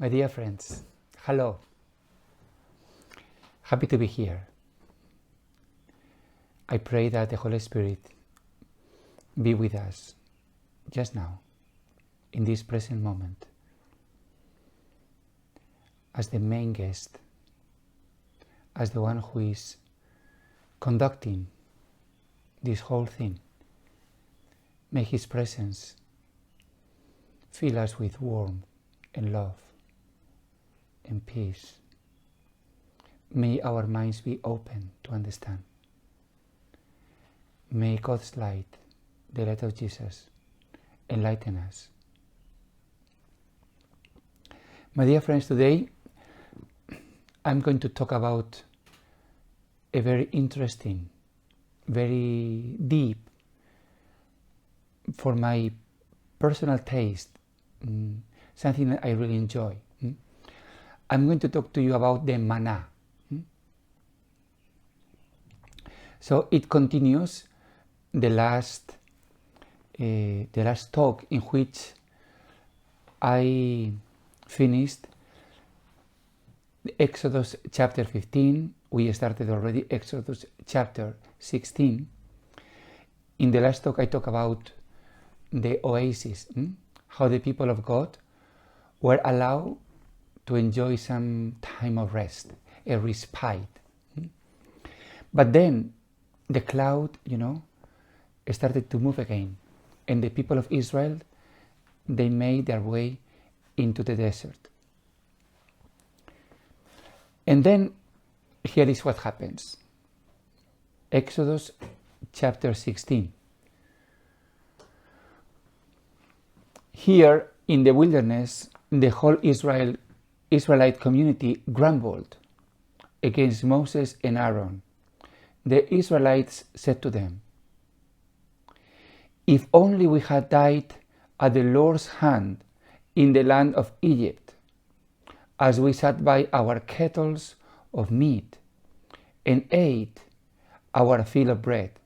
My dear friends, hello. Happy to be here. I pray that the Holy Spirit be with us just now, in this present moment, as the main guest, as the one who is conducting this whole thing. May His presence fill us with warmth and love and peace. May our minds be open to understand. May God's light, the light of Jesus, enlighten us. My dear friends, today I'm going to talk about a very interesting, very deep, for my personal taste, something that I really enjoy. I'm going to talk to you about the manna. So it continues the last talk in which I finished Exodus chapter 15. We started already Exodus chapter 16. In the last talk I talked about the oasis, how the people of God were allowed to enjoy some time of rest, a respite. But then the cloud, started to move again, and the people of Israel, they made their way into the desert. And then here is what happens. Exodus chapter 16. Here in the wilderness, the whole Israelite community grumbled against Moses and Aaron. The Israelites said to them, "If only we had died at the Lord's hand in the land of Egypt, as we sat by our kettles of meat and ate our fill of bread.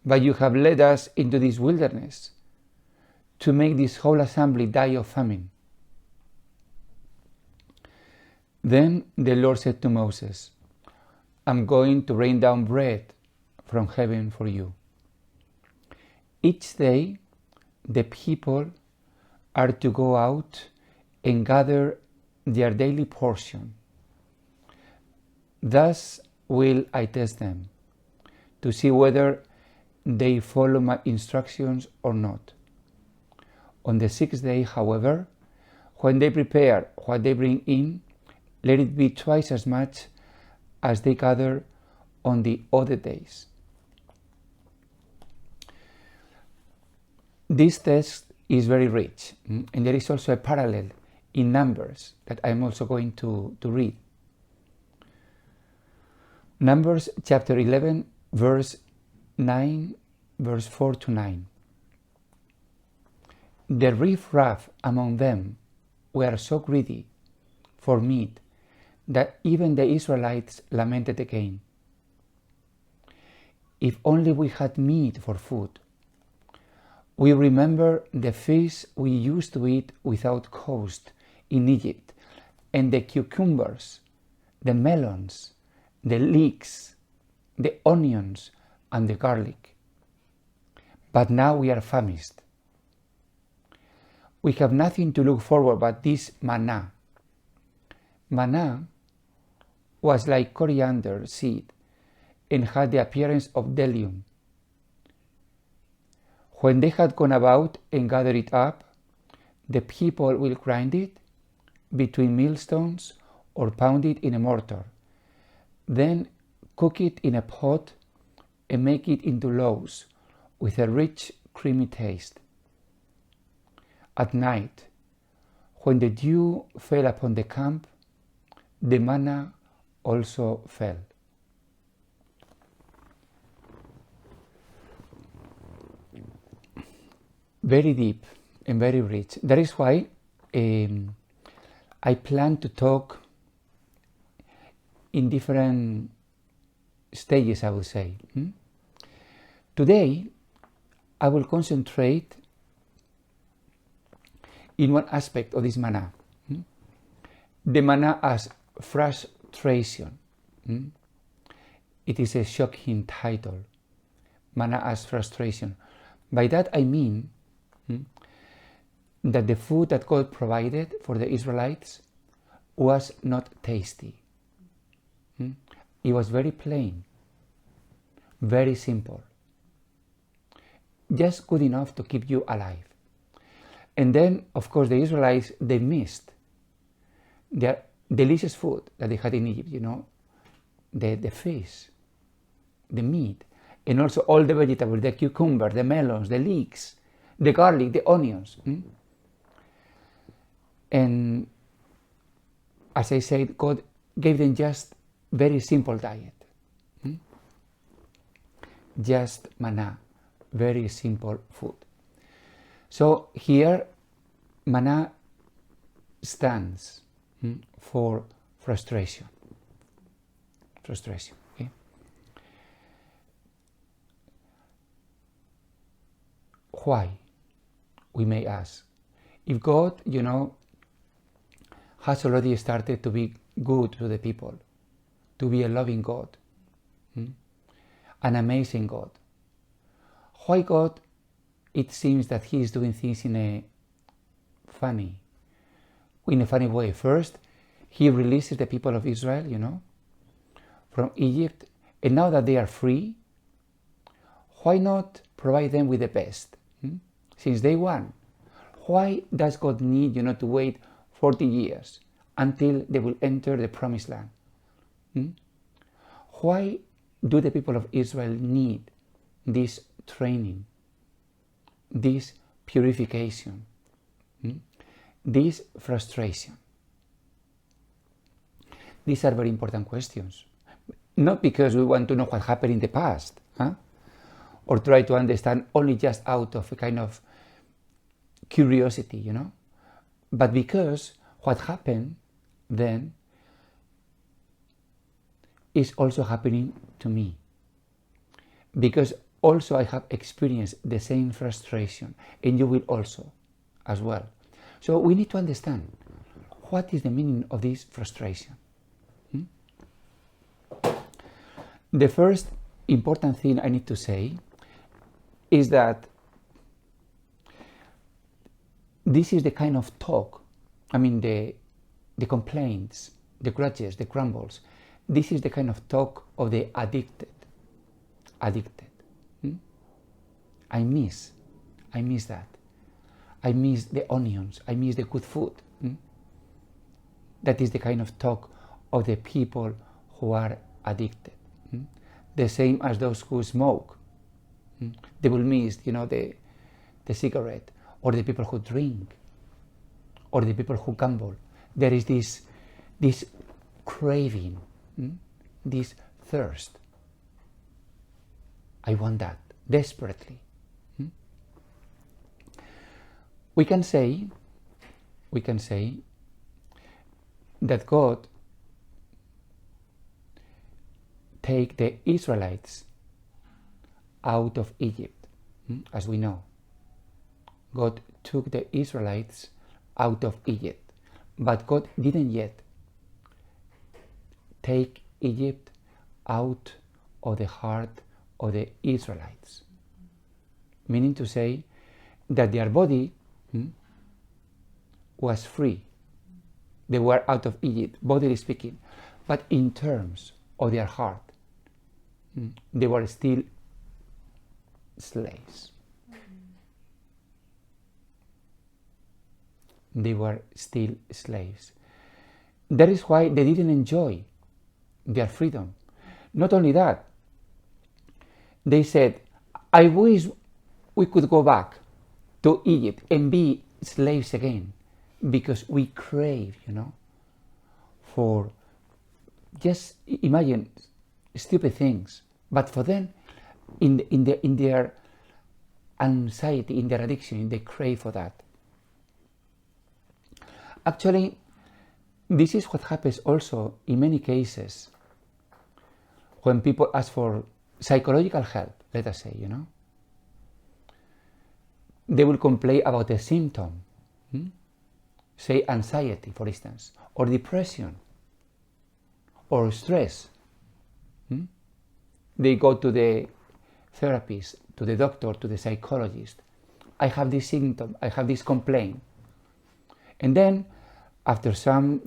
But you have led us into this wilderness to make this whole assembly die of famine." Then the Lord said to Moses, "I'm going to rain down bread from heaven for you. Each day the people are to go out and gather their daily portion. Thus will I test them, to see whether they follow my instructions or not. On the sixth day, however, when they prepare what they bring in, let it be twice as much as they gather on the other days." This text is very rich, and there is also a parallel in Numbers that I'm also going to read. Numbers chapter 11, verse 4 to 9. The riffraff among them were so greedy for meat that even the Israelites lamented again. "If only we had meat for food. We remember the fish we used to eat without cost in Egypt, and the cucumbers, the melons, the leeks, the onions, and the garlic. But now we are famished. We have nothing to look forward but this manna." Manna was like coriander seed and had the appearance of bdellium. When they had gone about and gathered it up, the people will grind it between millstones or pound it in a mortar, then cook it in a pot and make it into loaves with a rich, creamy taste. At night, when the dew fell upon the camp, the manna also fell. Very deep and very rich. That is why I plan to talk in different stages, I would say. Today, I will concentrate in one aspect of this manna. the manna as frustration. It is a shocking title, manna as frustration. By that I mean that the food that God provided for the Israelites was not tasty. It was very plain, very simple, just good enough to keep you alive. And then, of course, the Israelites, they missed their delicious food that they had in Egypt, you know, the fish, the meat, and also all the vegetables, the cucumber, the melons, the leeks, the garlic, the onions. And as I said, God gave them just very simple diet. Just manna, very simple food. So here, manna stands for frustration. Frustration. Okay? Why? We may ask. If God, you know, has already started to be good to the people, to be a loving God, an amazing God, why God, it seems that He is doing things in a funny way? First, He releases the people of Israel, you know, from Egypt, and now that they are free, why not provide them with the best? Since day one, why does God need, you know, to wait 40 years until they will enter the promised land? Why do the people of Israel need this training, this purification, this frustration? These are very important questions. Not because we want to know what happened in the past, or try to understand only just out of a kind of curiosity, you know, but because what happened then is also happening to me. Because also I have experienced the same frustration, and you will also as well. So we need to understand what is the meaning of this frustration. The first important thing I need to say is that this is the kind of talk, I mean the complaints, the grudges, the grumbles, this is the kind of talk of the addicted. I miss that. I miss the onions, I miss the good food. That is the kind of talk of the people who are addicted. The same as those who smoke. They will miss, you know, the cigarette, or the people who drink, or the people who gamble. There is this craving, this thirst. I want that desperately. We can say that God take the Israelites out of Egypt, as we know. God took the Israelites out of Egypt, but God didn't yet take Egypt out of the heart of the Israelites. Meaning to say that their body was free. They were out of Egypt, bodily speaking, but in terms of their heart, they were still slaves. They were still slaves. That is why they didn't enjoy their freedom. Not only that, they said, I wish we could go back to Egypt and be slaves again, because we crave, you know, for, just imagine, stupid things. But for them, in their anxiety, in their addiction, they crave for that. Actually, this is what happens also in many cases when people ask for psychological help, let us say, you know. They will complain about a symptom. say anxiety, for instance, or depression, or stress, they go to the therapist, to the doctor, to the psychologist. I have this symptom, I have this complaint. And then after some,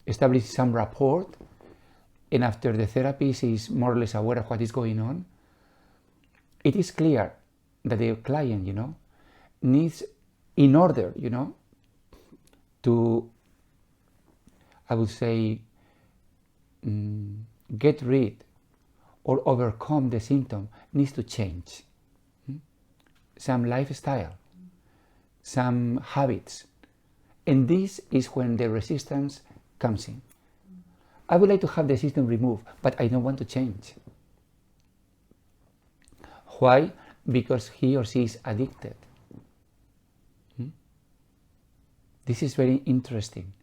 establish some rapport, and after the therapist is more or less aware of what is going on, it is clear that the client, needs, in order, to, I would say, get rid or overcome the symptom, needs to change some lifestyle, some habits. And this is when the resistance comes in. I would like to have the system removed, but I don't want to change. Why? Because he or she is addicted. This is very interesting.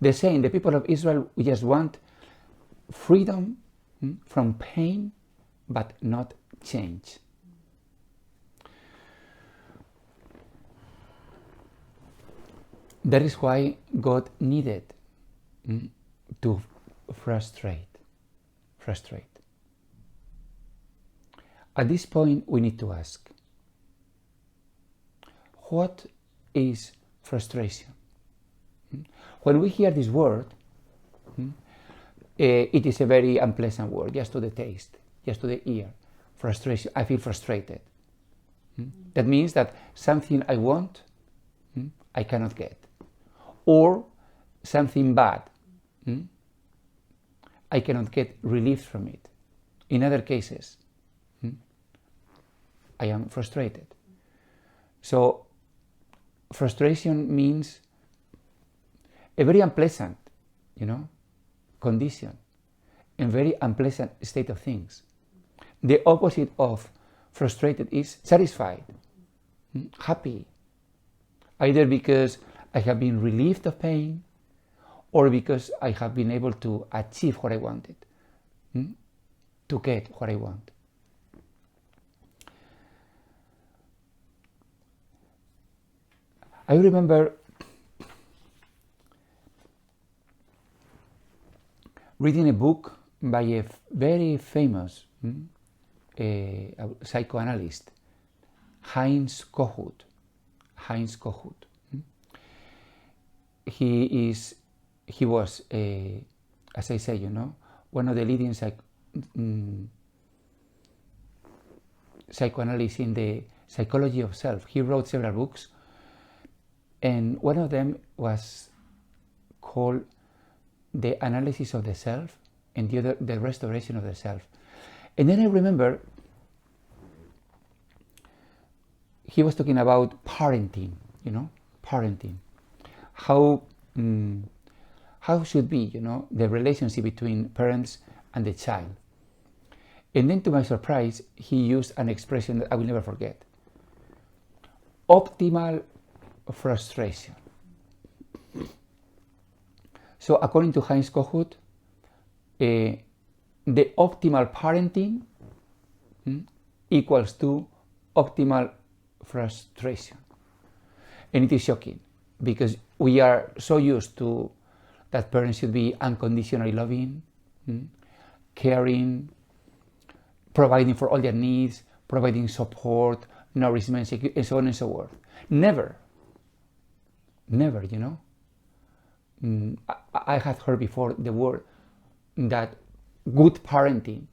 They're saying the people of Israel just want freedom from pain, but not change. That is why God needed to frustrate. At this point, we need to ask, what is frustration? When we hear this word, it is a very unpleasant word, just to the taste, just to the ear. Frustration, I feel frustrated. That means that something I want, I cannot get. Or something bad, I cannot get relief from it. In other cases, I am frustrated. So frustration means a very unpleasant, condition, and very unpleasant state of things. The opposite of frustrated is satisfied, happy, either because I have been relieved of pain, or because I have been able to achieve what I wanted, to get what I want. I remember reading a book by a very famous psychoanalyst, Heinz Kohut. He was, as I say, one of the leading psychoanalysts in the psychology of self. He wrote several books, and one of them was called The Analysis of the Self, and the other, The Restoration of the Self. And then I remember he was talking about parenting, parenting. How should be, the relationship between parents and the child. And then to my surprise, he used an expression that I will never forget. Optimal frustration. So according to Heinz Kohut, the optimal parenting equals to optimal frustration. And it is shocking, because we are so used to that parents should be unconditionally loving, caring, providing for all their needs, providing support, nourishment, security, and so on and so forth. Never, I had heard before the word that good parenting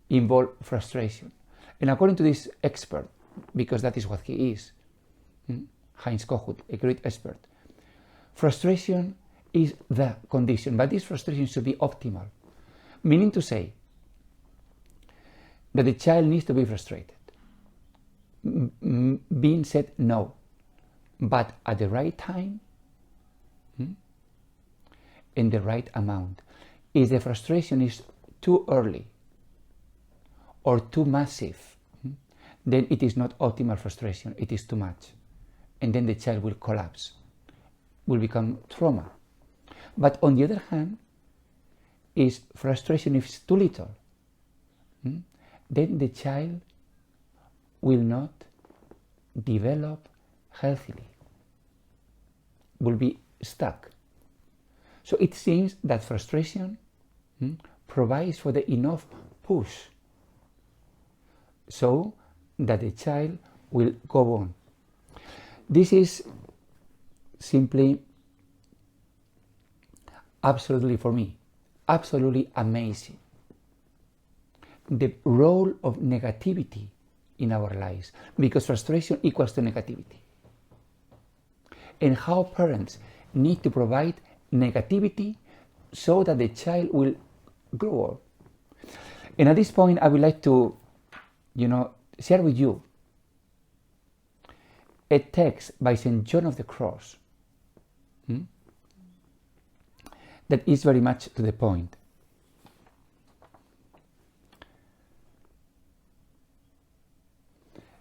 involves frustration. And according to this expert, because that is what he is, Heinz Kohut, a great expert, frustration is the condition, but this frustration should be optimal. Meaning to say that the child needs to be frustrated, being said no, but at the right time, in the right amount. If the frustration is too early or too massive, then it is not optimal frustration, it is too much. And then the child will collapse, will become trauma. But on the other hand, if frustration is too little, then the child will not develop healthily. will be stuck. So it seems that frustration provides for the enough push so that the child will go on. This is simply absolutely, for me, absolutely amazing. The role of negativity in our lives, because frustration equals to negativity. And how parents need to provide negativity so that the child will grow up. And at this point, I would like to, share with you a text by St. John of the Cross that is very much to the point.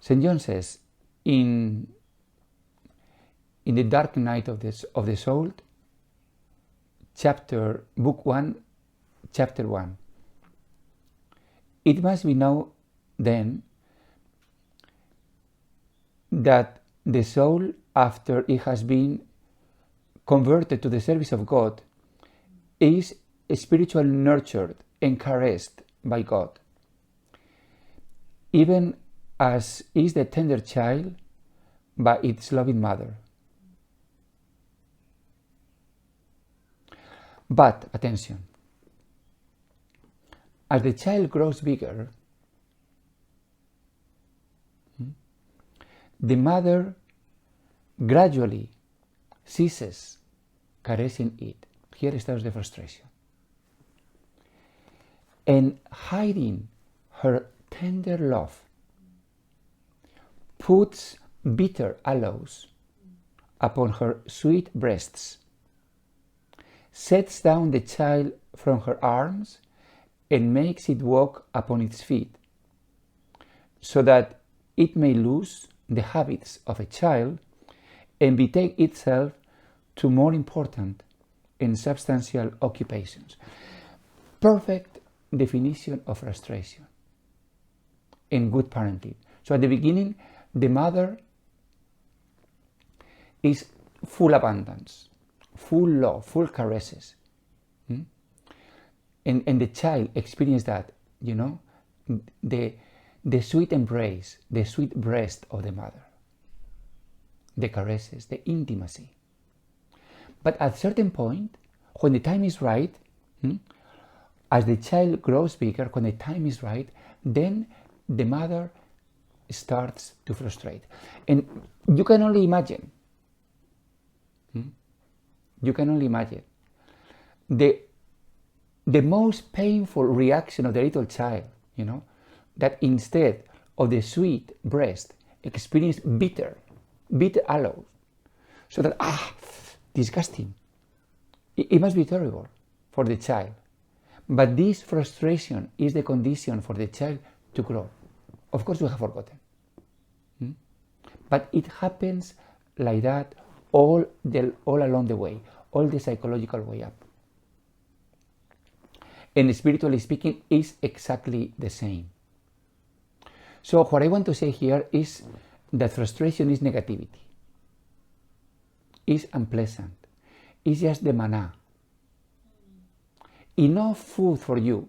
St. John says, in the dark night of the soul, book 1, chapter 1. It must be known then that the soul, after it has been converted to the service of God, is spiritually nurtured and caressed by God, even as is the tender child by its loving mother. But, attention, as the child grows bigger, the mother gradually ceases caressing it. Here starts the frustration. And hiding her tender love, puts bitter aloes upon her sweet breasts, sets down the child from her arms, and makes it walk upon its feet, so that it may lose the habits of a child and betake itself to more important and substantial occupations. Perfect definition of frustration in good parenting. So at the beginning, the mother is full abundance, full love, full caresses. And the child experiences that, the sweet embrace, the sweet breast of the mother, the caresses, the intimacy. But at a certain point, when the time is right, as the child grows bigger, when the time is right, then the mother starts to frustrate. And you can only imagine, the most painful reaction of the little child, that instead of the sweet breast, experience bitter aloe. So that, disgusting. It must be terrible for the child. But this frustration is the condition for the child to grow. Of course, we have forgotten. But it happens like that all along the way, all the psychological way up. And spiritually speaking, is exactly the same. So what I want to say here is that frustration is negativity. It's unpleasant. It's just the manna. Enough food for you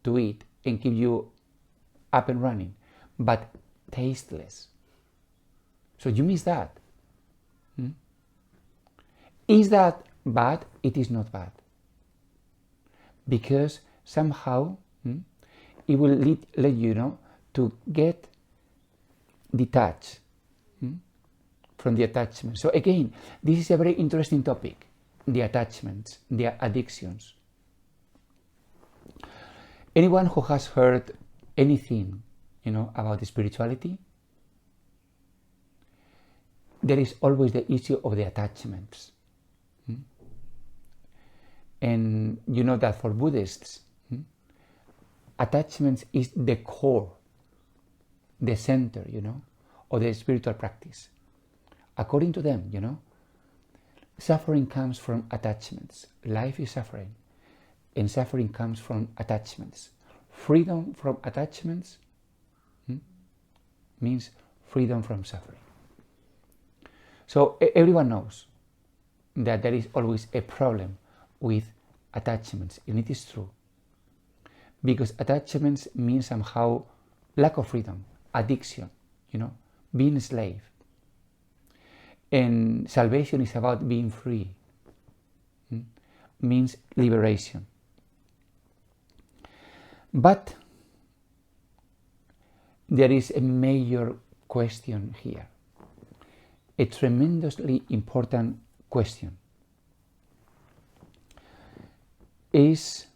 to eat and keep you up and running, but tasteless. So you miss that. Is that bad? It is not bad. Because somehow it will let you to get detached from the attachment. So again, this is a very interesting topic, the attachments, the addictions. Anyone who has heard anything, about spirituality, there is always the issue of the attachments. And you know that for Buddhists, attachments is the core, the center, of the spiritual practice. According to them, suffering comes from attachments. Life is suffering, and suffering comes from attachments. Freedom from attachments means freedom from suffering. So everyone knows that there is always a problem with attachments, and it is true. Because attachments mean somehow lack of freedom, addiction, being a slave. And salvation is about being free, means liberation. But there is a major question here, a tremendously important question. Is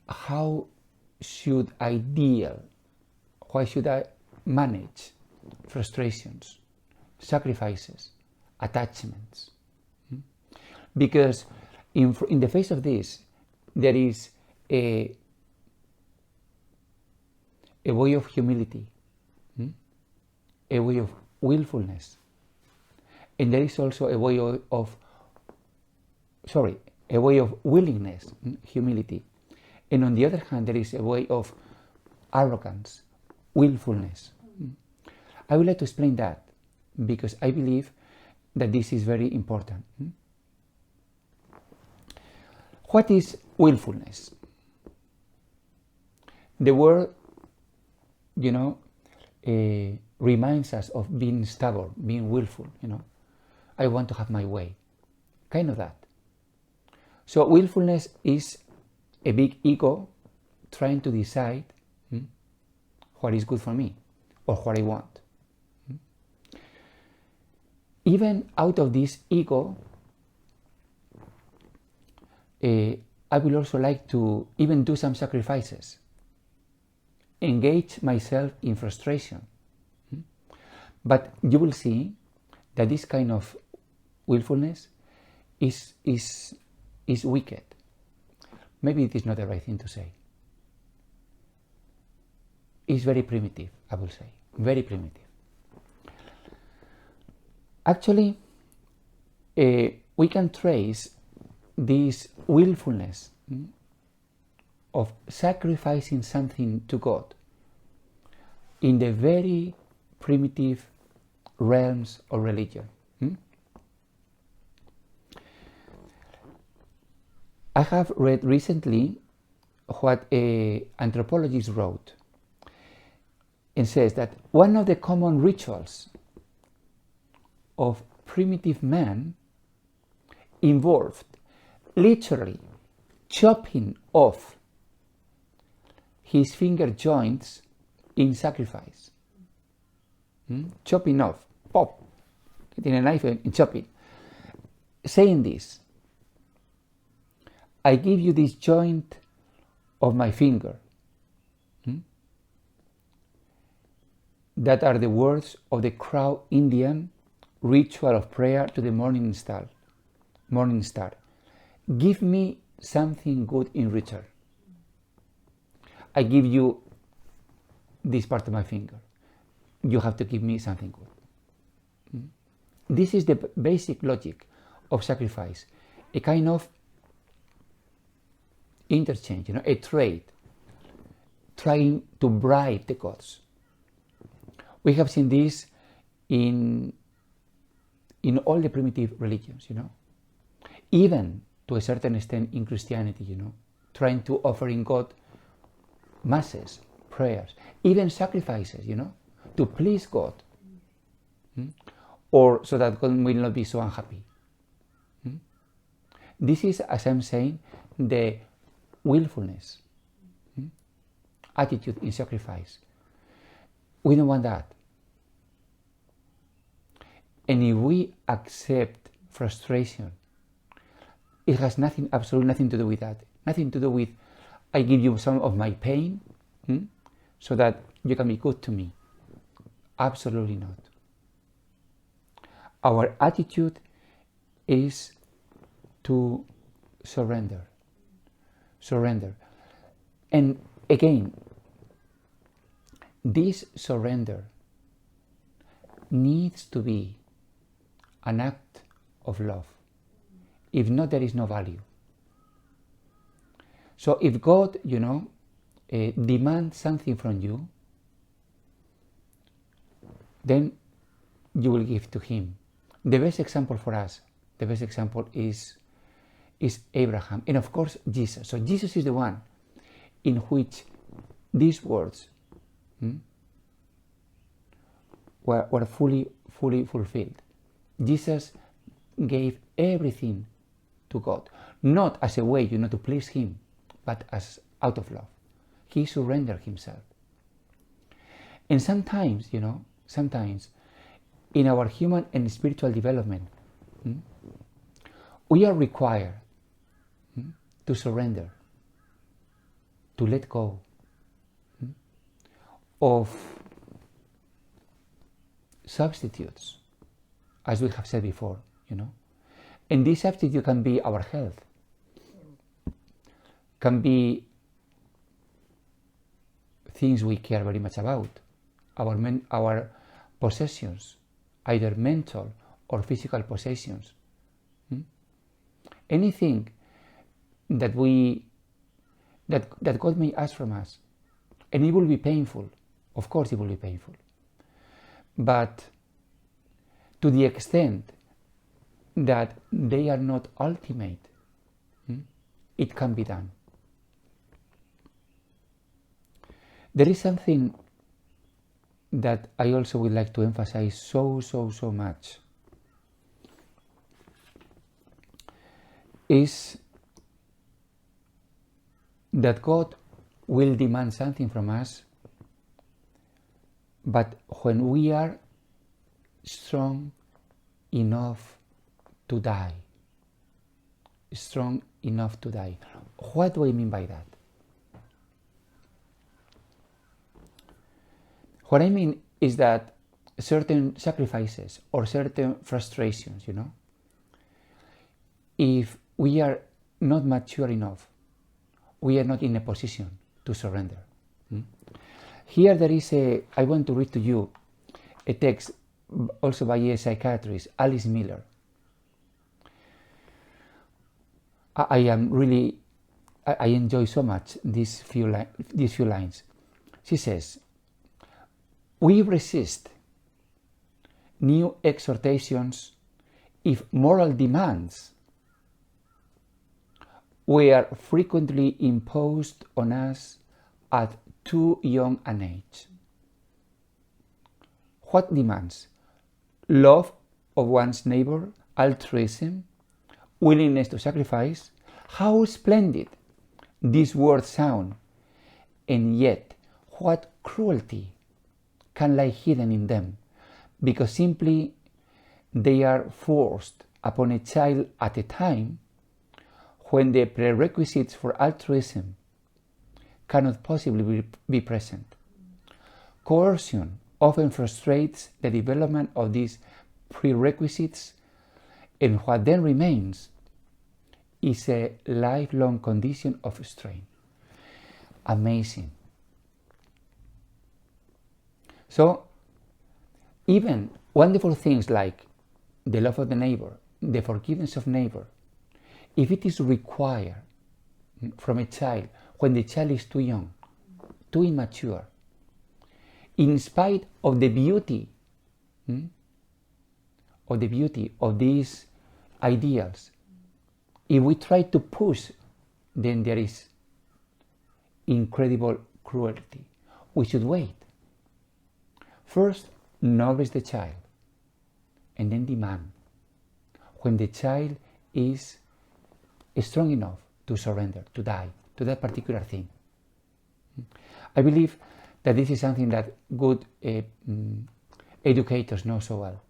how should I deal, why should I manage frustrations, sacrifices, attachments? Because in the face of this, there is a way of humility, a way of willfulness, and there is also a way of willingness, humility. And on the other hand, there is a way of arrogance, willfulness. I would like to explain that because I believe that this is very important. What is willfulness? The word, reminds us of being stubborn, being willful, I want to have my way, kind of that. So willfulness is a big ego trying to decide what is good for me or what I want. Even out of this ego, I will also like to even do some sacrifices, engage myself in frustration. But you will see that this kind of willfulness is wicked. Maybe it is not the right thing to say. It's very primitive, I will say, very primitive. Actually, we can trace this willfulness of sacrificing something to God in the very primitive realms of religion. I have read recently what an anthropologist wrote and says that one of the common rituals of primitive man involved literally chopping off his finger joints in sacrifice. Chopping off, pop, getting a knife and chopping. Saying this, I give you this joint of my finger. That are the words of the Crow Indian ritual of prayer to the morning star. Give me something good in return. I give you this part of my finger. You have to give me something good. This is the basic logic of sacrifice, a kind of interchange, a trade, trying to bribe the gods. We have seen this in all the primitive religions, even to a certain extent in Christianity, trying to offer in God masses, prayers, even sacrifices, to please God, or so that God will not be so unhappy. This is, as I'm saying, the willfulness, attitude in sacrifice. We don't want that. And if we accept frustration, it has absolutely nothing to do with that. Nothing to do with, I give you some of my pain so that you can be good to me. Absolutely not. Our attitude is to surrender. Surrender. And again, this surrender needs to be an act of love. If not, there is no value. So if God, demands something from you, then you will give to Him. The best example for us, the best example is Abraham, and of course Jesus. So Jesus is the one in which these words were fully fulfilled. Jesus gave everything to God, not as a way, to please Him, but as out of love. He surrendered Himself. And sometimes, in our human and spiritual development, we are required to surrender, to let go of substitutes, as we have said before, And this substitute can be our health, can be things we care very much about, our possessions, either mental or physical possessions. Anything that God may ask from us, and it will be painful. Of course, it will be painful, but to the extent that they are not ultimate, it can be done. There is something that I also would like to emphasize so much, is that God will demand something from us, but when we are strong enough to die. Strong enough to die. What do I mean by that? What I mean is that certain sacrifices or certain frustrations, if we are not mature enough, we are not in a position to surrender. Here there is I want to read to you a text also by a psychiatrist, Alice Miller. I enjoy so much these few lines. She says, "We resist new exhortations if moral demands were frequently imposed on us at too young an age." What demands? Love of one's neighbor, altruism, willingness to sacrifice. How splendid these words sound, and yet what cruelty can lie hidden in them, because simply they are forced upon a child at a time when the prerequisites for altruism cannot possibly be present. Coercion often frustrates the development of these prerequisites, and what then remains is a lifelong condition of strain. Amazing. So, even wonderful things like the love of the neighbor, the forgiveness of neighbor, if it is required from a child when the child is too young, too immature, in spite of the beauty of these ideals, if we try to push, then there is incredible cruelty. We should wait. First, nourish the child, and then demand. When the child is strong enough to surrender, to die, to that particular thing. I believe that this is something that good educators know so well.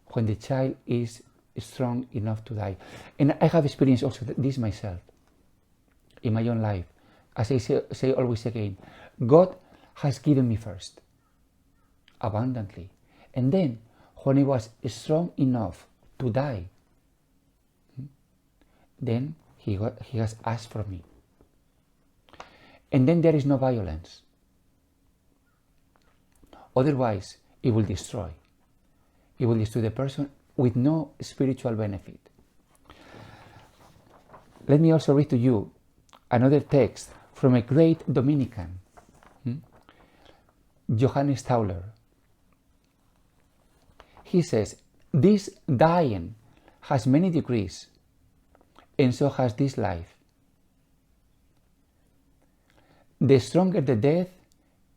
When the child is strong enough to die. And I have experienced also this myself in my own life. As I say always again, God has given me first, abundantly. And then, when I was strong enough to die, then he has asked for me. And then there is no violence. Otherwise, it will destroy. It will destroy the person with no spiritual benefit. Let me also read to you another text from a great Dominican, Johannes Tauler. He says, "This dying has many degrees, and so has this life. The stronger the death,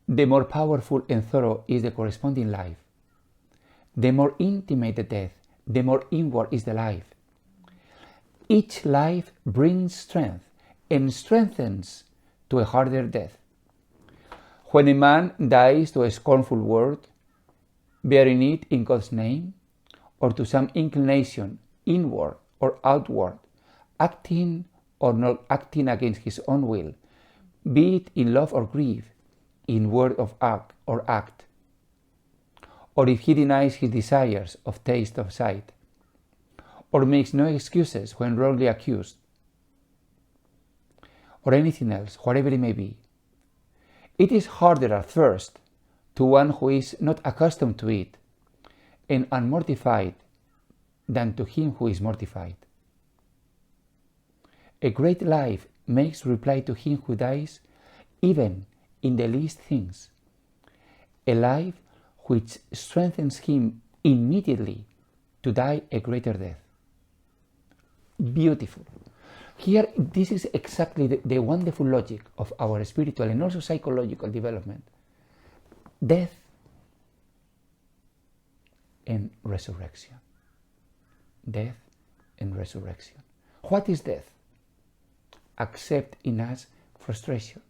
the more powerful and thorough is the corresponding life. The more intimate the death, the more inward is the life. Each life brings strength and strengthens to a harder death. When a man dies to a scornful word, bearing it in God's name, or to some inclination inward or outward, acting or not acting against his own will, be it in love or grief, in word of act, or if he denies his desires of taste of sight, or makes no excuses when wrongly accused, or anything else, whatever it may be, it is harder at first to one who is not accustomed to it and unmortified than to him who is mortified. A great life makes reply to him who dies even in the least things, a life which strengthens him immediately to die a greater death. Beautiful. Here, this is exactly the wonderful logic of our spiritual and also psychological development. Death and resurrection. Death and resurrection. What is death? Accept in us frustration.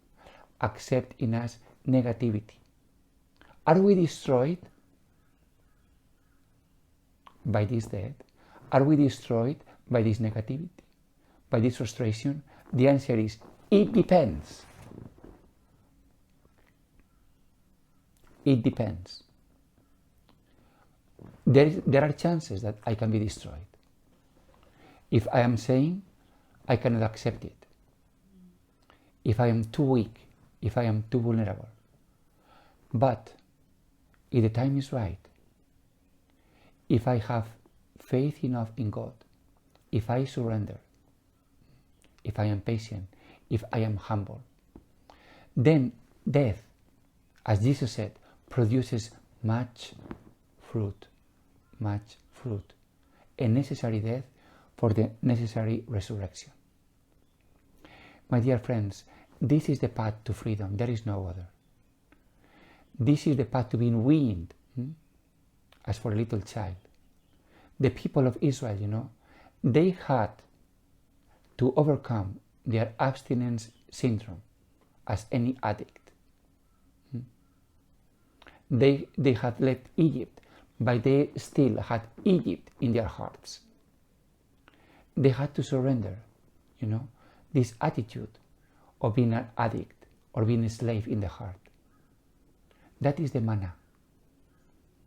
Accept in us negativity. Are we destroyed by this death? Are we destroyed by this negativity? By this frustration? The answer is, it depends. It depends. There are chances that I can be destroyed. If I am saying, I cannot accept it. If I am too weak, if I am too vulnerable. But if the time is right, if I have faith enough in God, if I surrender, if I am patient, if I am humble, then death, as Jesus said, produces much fruit, a necessary death for the necessary resurrection. My dear friends, this is the path to freedom. There is no other. This is the path to being weaned, as for a little child. The people of Israel, they had to overcome their abstinence syndrome as any addict. They had left Egypt, but they still had Egypt in their hearts. They had to surrender, this attitude of being an addict or being a slave in the heart. That is the manna,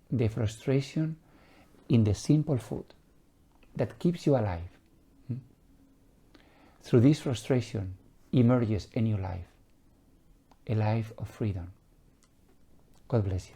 the frustration in the simple food that keeps you alive. Through this frustration emerges a new life, a life of freedom. God bless you.